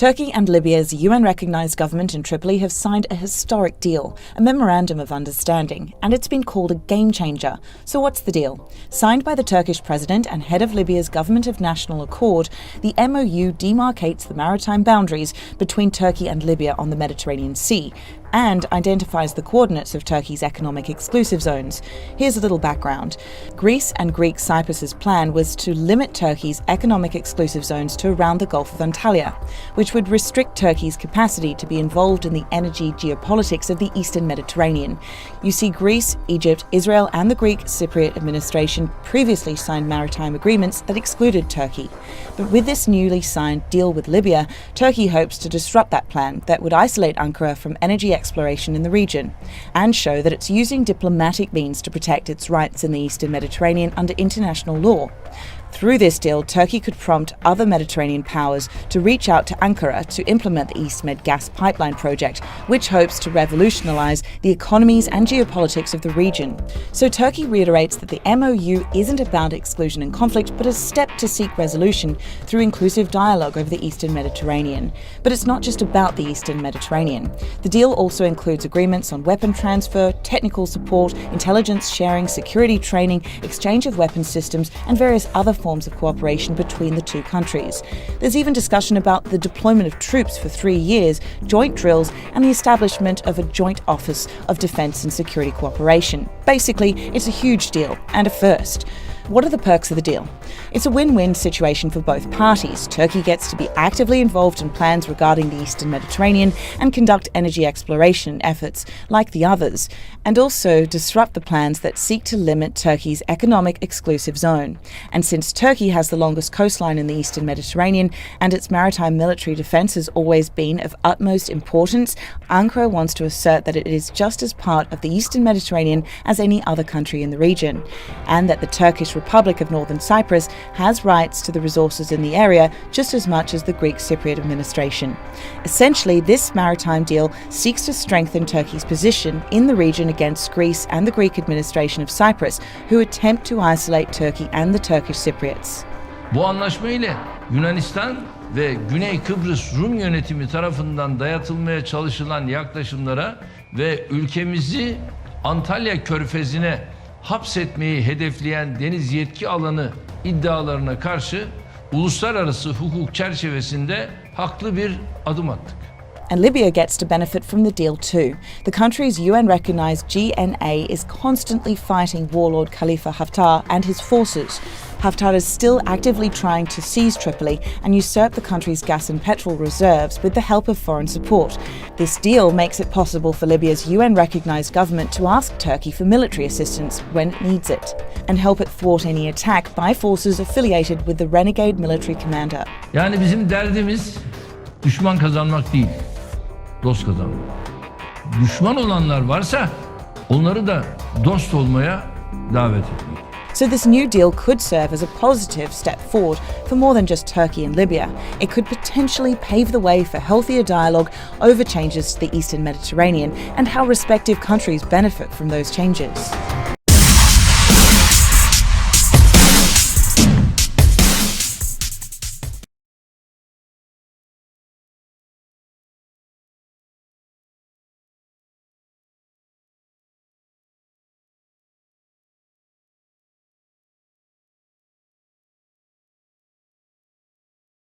Turkey and Libya's UN-recognised government in Tripoli have signed a historic deal, a memorandum of understanding, and it's been called a game-changer. So what's the deal? Signed by the Turkish president and head of Libya's Government of National Accord, the MoU demarcates the maritime boundaries between Turkey and Libya on the Mediterranean Sea, and identifies the coordinates of Turkey's economic exclusive zones. Here's a little background. Greece and Greek Cyprus's plan was to limit Turkey's economic exclusive zones to around the Gulf of Antalya, which would restrict Turkey's capacity to be involved in the energy geopolitics of the Eastern Mediterranean. You see, Greece, Egypt, Israel and the Greek Cypriot administration previously signed maritime agreements that excluded Turkey. But with this newly signed deal with Libya, Turkey hopes to disrupt that plan that would isolate Ankara from energy exploration in the region and show that it's using diplomatic means to protect its rights in the Eastern Mediterranean under international law. Through this deal, Turkey could prompt other Mediterranean powers to reach out to Ankara to implement the EastMed gas pipeline project, which hopes to revolutionise the economies and geopolitics of the region. So Turkey reiterates that the MoU isn't about exclusion and conflict, but a step to seek resolution through inclusive dialogue over the Eastern Mediterranean. But it's not just about the Eastern Mediterranean. The deal also includes agreements on weapon transfer, technical support, intelligence sharing, security training, exchange of weapons systems, and various other forms of cooperation between the two countries. There's even discussion about the deployment of troops for 3 years, joint drills, and the establishment of a joint office of defence and security cooperation. Basically, it's a huge deal and a first. What are the perks of the deal? It's a win-win situation for both parties. Turkey gets to be actively involved in plans regarding the Eastern Mediterranean and conduct energy exploration efforts like the others, and also disrupt the plans that seek to limit Turkey's economic exclusive zone. And since Turkey has the longest coastline in the Eastern Mediterranean and its maritime military defence has always been of utmost importance, Ankara wants to assert that it is just as part of the Eastern Mediterranean as any other country in the region, and that the Turkish Republic of Northern Cyprus has rights to the resources in the area just as much as the Greek Cypriot administration. Essentially, this maritime deal seeks to strengthen Turkey's position in the region against Greece and the Greek administration of Cyprus, who attempt to isolate Turkey and the Turkish Cypriots. Bu anlaşma ile Yunanistan ve Güney Kıbrıs Rum yönetimi tarafından dayatılmaya çalışılan yaklaşımlara ve ülkemizi Antalya Körfezi'ne hapsetmeyi hedefleyen deniz yetki alanı iddialarına karşı uluslararası hukuk çerçevesinde haklı bir adım attık. And Libya gets to benefit from the deal too. The country's UN-recognised GNA is constantly fighting warlord Khalifa Haftar and his forces. Haftar is still actively trying to seize Tripoli and usurp the country's gas and petrol reserves with the help of foreign support. This deal makes it possible for Libya's UN-recognised government to ask Turkey for military assistance when it needs it, and help it thwart any attack by forces affiliated with the renegade military commander. Yani bizim derdimiz düşman kazanmak değil, dost kazanmak. Düşman olanlar varsa onları da dost olmaya davet etmek. So this new deal could serve as a positive step forward for more than just Turkey and Libya. It could potentially pave the way for healthier dialogue over changes to the Eastern Mediterranean and how respective countries benefit from those changes.